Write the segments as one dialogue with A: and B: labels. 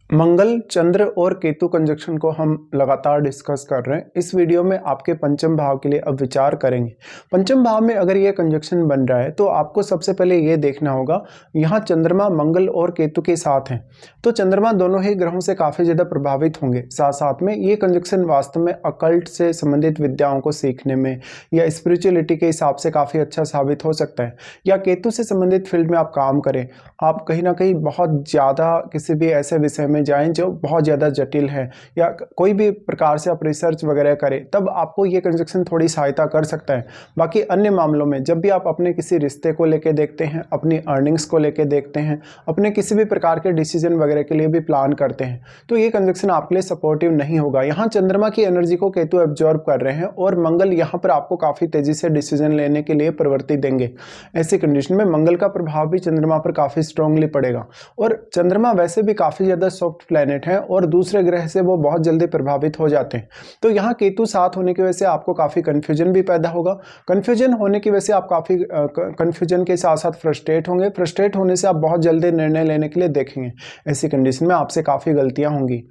A: मंगल, चंद्र और केतु कंजक्शन को हम लगातार डिस्कस कर रहे हैं। इस वीडियो में आपके पंचम भाव के लिए अब विचार करेंगे। पंचम भाव में अगर ये कंजक्शन बन रहा है तो आपको सबसे पहले ये देखना होगा, यहाँ चंद्रमा मंगल और केतु के साथ हैं तो चंद्रमा दोनों ही ग्रहों से काफ़ी ज़्यादा प्रभावित होंगे। साथ साथ में ये कंजक्शन वास्तव में अकल्ट से संबंधित विद्याओं को सीखने में या स्पिरिचुअलिटी के हिसाब से काफ़ी अच्छा साबित हो सकता है। या केतु से संबंधित फील्ड में आप काम करें, आप कहीं ना कहीं बहुत ज़्यादा किसी भी ऐसे विषय में जाएं जो बहुत ज़्यादा जटिल है, या कोई भी प्रकार से आप रिसर्च वगैरह करें, तब आपको ये कंजक्शन थोड़ी सहायता कर सकता है। बाकी अन्य मामलों में जब भी आप अपने किसी रिश्ते को लेके देखते हैं, अपनी अर्निंग्स को लेके देखते हैं, अपने किसी भी प्रकार के डिसीजन वगैरह के लिए भी प्लान करते हैं, तो ये कंजक्शन आपके लिए सपोर्टिव नहीं होगा। यहाँ चंद्रमा की एनर्जी को केतु एब्जॉर्ब कर रहे हैं और मंगल यहाँ पर आपको काफ़ी तेज़ी से डिसीजन लेने के लिए प्रवृत्ति देंगे। ऐसी कंडीशन में मंगल का प्रभाव भी चंद्रमा पर काफ़ी स्ट्रांगली पड़ेगा। और चंद्रमा वैसे भी काफ़ी ज़्यादा सॉफ्ट प्लैनेट है और दूसरे ग्रह से वो बहुत जल्दी प्रभावित हो जाते हैं। तो यहाँ केतु साथ होने की वजह से आपको काफ़ी कन्फ्यूजन भी पैदा होगा। कन्फ्यूजन होने की वजह से आप काफ़ी कन्फ्यूजन के साथ साथ फ्रस्ट्रेट होंगे। फ्रस्ट्रेट होने से आप बहुत जल्दी निर्णय लेने के लिए देखेंगे। ऐसी कंडीशन में आपसे काफ़ी गलतियाँ होंगी।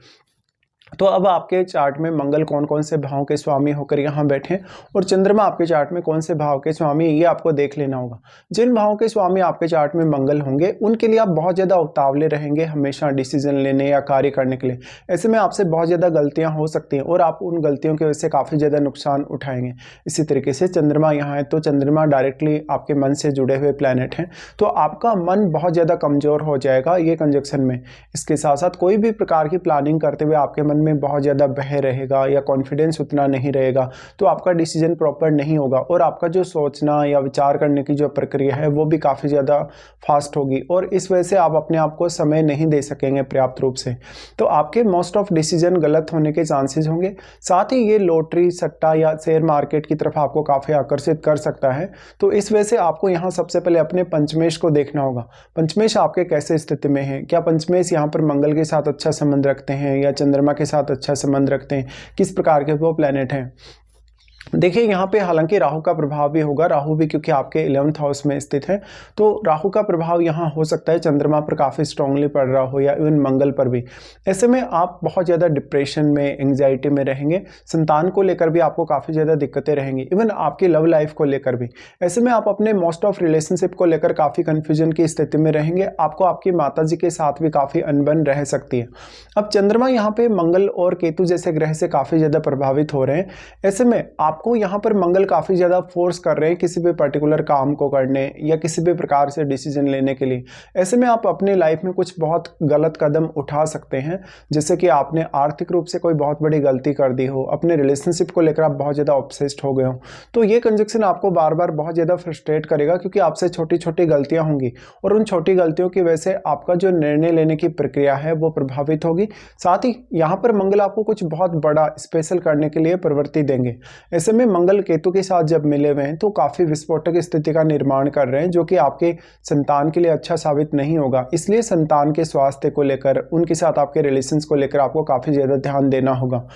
A: तो अब आपके चार्ट में मंगल कौन कौन से भाव के स्वामी होकर यहाँ बैठे और चंद्रमा आपके चार्ट में कौन से भाव के स्वामी, ये आपको देख लेना होगा। जिन भावों के स्वामी आपके चार्ट में मंगल होंगे उनके लिए आप बहुत ज़्यादा उतावले रहेंगे हमेशा डिसीजन लेने या कार्य करने के लिए। ऐसे में आपसे बहुत ज़्यादा गलतियाँ हो सकती हैं और आप उन गलतियों की वजह से काफ़ी ज़्यादा नुकसान उठाएंगे। इसी तरीके से चंद्रमा यहाँ है तो चंद्रमा डायरेक्टली आपके मन से जुड़े हुए प्लैनेट हैं, तो आपका मन बहुत ज़्यादा कमज़ोर हो जाएगा ये कंजक्शन में। इसके साथ साथ कोई भी प्रकार की प्लानिंग करते हुए आपके मन में बहुत ज़्यादा भय रहेगा या कॉन्फिडेंस उतना नहीं रहेगा, तो आपका डिसीजन प्रॉपर नहीं होगा और आपका जो सोचना या विचार करने की जो प्रक्रिया है वो भी काफ़ी ज़्यादा फास्ट होगी और इस वजह से आप अपने आप को समय नहीं दे सकेंगे पर्याप्त रूप से। तो आपके मोस्ट ऑफ डिसीजन गलत होने के चांसेस होंगे। साथ ही ये लॉटरी, सट्टा या शेयर मार्केट की तरफ आपको काफ़ी आकर्षित कर सकता है। तो इस वजह से आपको यहाँ सबसे पहले अपने पंचमेश को देखना होगा। पंचमेश आपके कैसे स्थिति में है, क्या पंचमेश यहाँ पर मंगल के साथ अच्छा संबंध रखते हैं या चंद्रमा के साथ अच्छा संबंध रखते हैं, किस प्रकार के वो प्लैनेट हैं। देखिए यहाँ पे हालांकि राहु का प्रभाव भी होगा, राहु भी क्योंकि आपके 11th हाउस में स्थित है, तो राहु का प्रभाव यहाँ हो सकता है चंद्रमा पर काफ़ी स्ट्रांगली पड़ रहा हो या इवन मंगल पर भी। ऐसे में आप बहुत ज़्यादा डिप्रेशन में, एंग्जाइटी में रहेंगे। संतान को लेकर भी आपको काफ़ी ज़्यादा दिक्कतें रहेंगी, इवन आपकी लव लाइफ को लेकर भी। ऐसे में आप अपने मोस्ट ऑफ रिलेशनशिप को लेकर काफ़ी कन्फ्यूजन की स्थिति में रहेंगे। आपको आपकी माता जी के साथ भी काफ़ी अनबन रह सकती है। अब चंद्रमा यहाँ पे मंगल और केतु जैसे ग्रह से काफ़ी ज़्यादा प्रभावित हो रहे हैं। ऐसे में आपको यहाँ पर मंगल काफ़ी ज़्यादा फोर्स कर रहे हैं किसी भी पर्टिकुलर काम को करने या किसी भी प्रकार से डिसीजन लेने के लिए। ऐसे में आप अपनी लाइफ में कुछ बहुत गलत कदम उठा सकते हैं, जैसे कि आपने आर्थिक रूप से कोई बहुत बड़ी गलती कर दी हो, अपने रिलेशनशिप को लेकर आप बहुत ज़्यादा ऑब्सेस्ड हो गए हो। तो ये कंजक्शन आपको बार बार बहुत ज़्यादा फ्रस्ट्रेट करेगा क्योंकि आपसे छोटी छोटी गलतियाँ होंगी और उन छोटी गलतियों की वजह से आपका जो निर्णय लेने की प्रक्रिया है वो प्रभावित होगी। साथ ही यहाँ पर मंगल आपको कुछ बहुत बड़ा स्पेशल करने के लिए प्रवृत्ति देंगे। ऐसे में मंगल केतु के साथ जब मिले हुए हैं तो काफ़ी विस्फोटक स्थिति का निर्माण कर रहे हैं, जो कि आपके संतान के लिए अच्छा साबित नहीं होगा। इसलिए संतान के स्वास्थ्य को लेकर, उनके साथ आपके रिलेशंस को लेकर आपको काफ़ी ज़्यादा ध्यान देना होगा।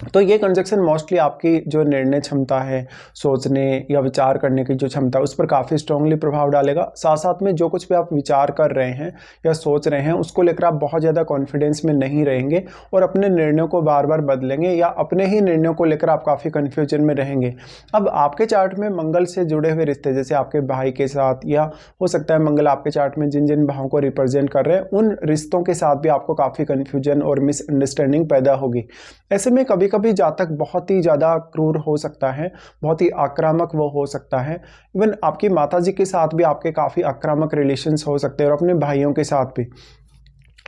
A: तो ये कंजक्शन मोस्टली आपकी जो निर्णय क्षमता है, सोचने या विचार करने की जो क्षमता है, उस पर काफ़ी स्ट्रांगली प्रभाव डालेगा। साथ साथ में जो कुछ भी आप विचार कर रहे हैं या सोच रहे हैं उसको लेकर आप बहुत ज़्यादा कॉन्फिडेंस में नहीं रहेंगे और अपने निर्णयों को बार बार बदलेंगे या अपने ही निर्णयों को लेकर आप काफ़ी कन्फ्यूजन में रहेंगे। अब आपके चार्ट में मंगल से जुड़े हुए रिश्ते, जैसे आपके भाई के साथ, या हो सकता है मंगल आपके चार्ट में जिन जिन भावों को रिप्रेजेंट कर रहे हैं उन रिश्तों के साथ भी आपको काफ़ी कन्फ्यूजन और मिसअंडरस्टैंडिंग पैदा होगी। ऐसे में कभी कभी जातक बहुत ही ज़्यादा क्रूर हो सकता है, बहुत ही आक्रामक वो हो सकता है। इवन आपकी माताजी के साथ भी आपके काफ़ी आक्रामक रिलेशंस हो सकते हैं और अपने भाइयों के साथ भी।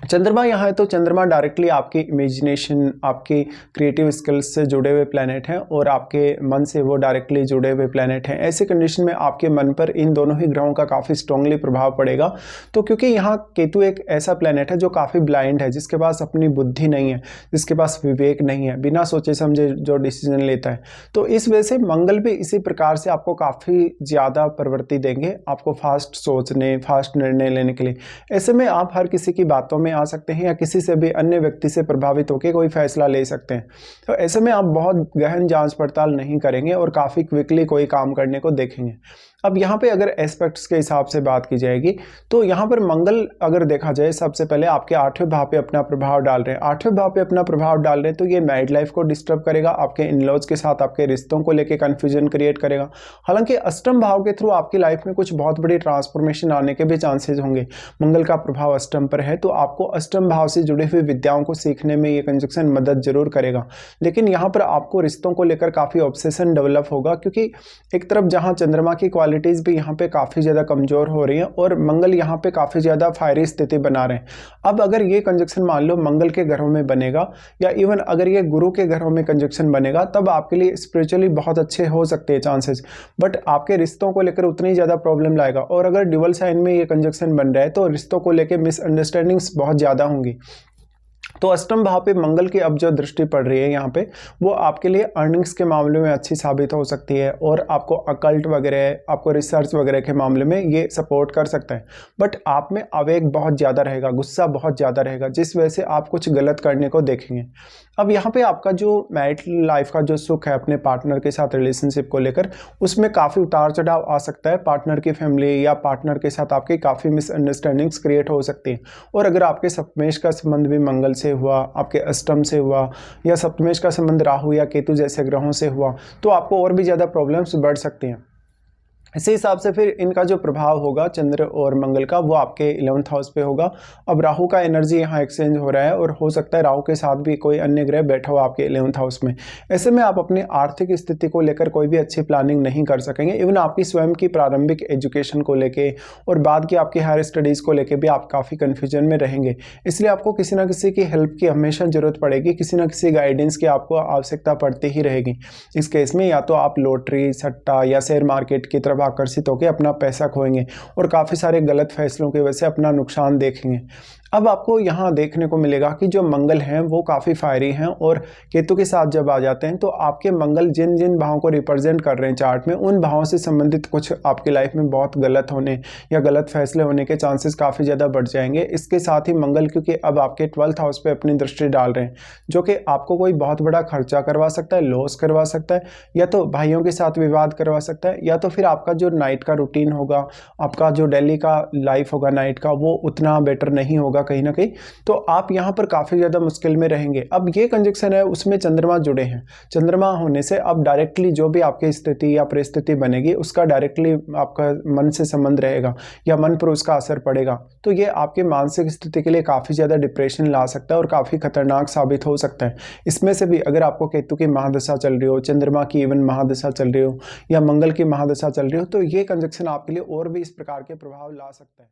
A: चंद्रमा यहाँ है तो चंद्रमा डायरेक्टली आपकी इमेजिनेशन, आपकी क्रिएटिव स्किल्स से जुड़े हुए प्लैनेट हैं और आपके मन से वो डायरेक्टली जुड़े हुए प्लैनेट हैं। ऐसी कंडीशन में आपके मन पर इन दोनों ही ग्रहों का काफ़ी स्ट्रांगली प्रभाव पड़ेगा। तो क्योंकि यहाँ केतु एक ऐसा प्लैनेट है जो काफ़ी ब्लाइंड है, जिसके पास अपनी बुद्धि नहीं है, जिसके पास विवेक नहीं है, बिना सोचे समझे जो डिसीजन लेता है, तो इस वजह से मंगल भी इसी प्रकार से आपको काफ़ी ज़्यादा प्रवृत्ति देंगे, आपको फास्ट सोचने, फास्ट निर्णय लेने के लिए। ऐसे में आप हर किसी की बातों में आ सकते हैं या किसी से भी अन्य व्यक्ति से प्रभावित होकर कोई फैसला ले सकते हैं। तो ऐसे में आप बहुत गहन जांच पड़ताल नहीं करेंगे और काफ़ी क्विकली कोई काम करने को देखेंगे। अब यहाँ पे अगर एस्पेक्ट्स के हिसाब से बात की जाएगी तो यहाँ पर मंगल अगर देखा जाए सबसे पहले आपके 8वें भाव पे अपना प्रभाव डाल रहे हैं। 8वें भाव पे अपना प्रभाव डाल रहे हैं तो ये मैरिड लाइफ को डिस्टर्ब करेगा, आपके इन-लॉज के साथ आपके रिश्तों को लेके कन्फ्यूजन क्रिएट करेगा। हालांकि अष्टम भाव के थ्रू आपकी लाइफ में कुछ बहुत बड़ी ट्रांसफॉर्मेशन आने के भी चांसेस होंगे। मंगल का प्रभाव अष्टम पर है तो आपको अष्टम भाव से जुड़ी हुई विद्याओं को सीखने में ये कंजक्शन मदद जरूर करेगा। लेकिन यहाँ पर आपको रिश्तों को लेकर काफ़ी ऑब्सेशन डेवलप होगा, क्योंकि एक तरफ जहाँ चंद्रमा की क्वालिटीज़ भी यहाँ पे काफ़ी ज़्यादा कमज़ोर हो रही हैं और मंगल यहाँ पे काफ़ी ज़्यादा फायरी स्थिति बना रहे हैं। अब अगर ये कंजक्शन मान लो मंगल के घरों में बनेगा या इवन अगर ये गुरु के घरों में कंजक्शन बनेगा तब आपके लिए स्पिरिचुअली बहुत अच्छे हो सकते हैं चांसेस, बट आपके रिश्तों को लेकर उतनी ज़्यादा प्रॉब्लम लाएगा। और अगर ड्यूअल साइन में ये कंजक्शन बन रहा है तो रिश्तों को लेकर मिसअंडरस्टैंडिंग्स बहुत ज़्यादा होंगी। तो अष्टम भाव पे मंगल की अब जो दृष्टि पड़ रही है यहाँ पे वो आपके लिए अर्निंग्स के मामले में अच्छी साबित हो सकती है और आपको अकल्ट वगैरह, आपको रिसर्च वगैरह के मामले में ये सपोर्ट कर सकता है। बट आप में आवेग बहुत ज़्यादा रहेगा, गुस्सा बहुत ज़्यादा रहेगा, जिस वजह से आप कुछ गलत करने को देखेंगे। अब यहाँ पे आपका जो मैरिटल लाइफ का जो सुख है अपने पार्टनर के साथ रिलेशनशिप को लेकर, उसमें काफ़ी उतार चढ़ाव आ सकता है। पार्टनर की फैमिली या पार्टनर के साथ आपकी काफ़ी मिसअंडरस्टैंडिंग्स क्रिएट हो सकती है। और अगर आपके सप्तमेश का संबंध भी मंगल से हुआ, आपके अष्टम से हुआ या सप्तमेश का संबंध राहु या केतु जैसे ग्रहों से हुआ तो आपको और भी ज़्यादा प्रॉब्लम्स बढ़ सकती हैं। इसी हिसाब से फिर इनका जो प्रभाव होगा चंद्र और मंगल का वो आपके 11th हाउस पे होगा। अब राहु का एनर्जी यहाँ एक्सचेंज हो रहा है और हो सकता है राहु के साथ भी कोई अन्य ग्रह बैठा हो आपके 11th हाउस में। ऐसे में आप अपनी आर्थिक स्थिति को लेकर कोई भी अच्छी प्लानिंग नहीं कर सकेंगे। इवन आपकी स्वयं की प्रारंभिक एजुकेशन को लेके और बाद की आपकी हायर स्टडीज़ को लेके भी आप काफ़ी कन्फ्यूजन में रहेंगे। इसलिए आपको किसी ना किसी की हेल्प की हमेशा ज़रूरत पड़ेगी, किसी ना किसी गाइडेंस की आपको आवश्यकता पड़ती ही रहेगी। इस केस में या तो आप लॉटरी, सट्टा या शेयर मार्केट की तरफ आकर्षित होकर अपना पैसा खोएंगे और काफ़ी सारे गलत फैसलों की वजह से अपना नुकसान देखेंगे। अब आपको यहाँ देखने को मिलेगा कि जो मंगल हैं वो काफ़ी फायरी हैं और केतु के साथ जब आ जाते हैं तो आपके मंगल जिन जिन भावों को रिप्रेजेंट कर रहे हैं चार्ट में, उन भावों से संबंधित कुछ आपकी लाइफ में बहुत गलत होने या गलत फैसले होने के चांसेस काफ़ी ज़्यादा बढ़ जाएंगे। इसके साथ ही मंगल क्योंकि अब आपके 12th हाउस पे अपनी दृष्टि डाल रहे हैं, जो कि आपको कोई बहुत बड़ा खर्चा करवा सकता है, लॉस करवा सकता है, या तो भाइयों के साथ विवाद करवा सकता है, या तो फिर आपका जो नाइट का रूटीन होगा, आपका जो डेली का लाइफ होगा नाइट का, वो उतना बेटर नहीं होगा कहीं ना कहीं। तो आप यहाँ पर काफ़ी ज़्यादा मुश्किल में रहेंगे। अब ये कंजक्शन है उसमें चंद्रमा जुड़े हैं। चंद्रमा होने से अब डायरेक्टली जो भी आपकी स्थिति या परिस्थिति बनेगी उसका डायरेक्टली आपका मन से संबंध रहेगा या मन पर उसका असर पड़ेगा। तो ये आपके मानसिक स्थिति के लिए काफ़ी ज़्यादा डिप्रेशन ला सकता है और काफ़ी खतरनाक साबित हो सकता है। इसमें से भी अगर आपको केतु की महादशा चल रही हो, चंद्रमा की इवन महादशा चल रही हो या मंगल की महादशा चल रही हो, तो ये कंजक्शन आपके लिए और भी इस प्रकार के प्रभाव ला सकता है।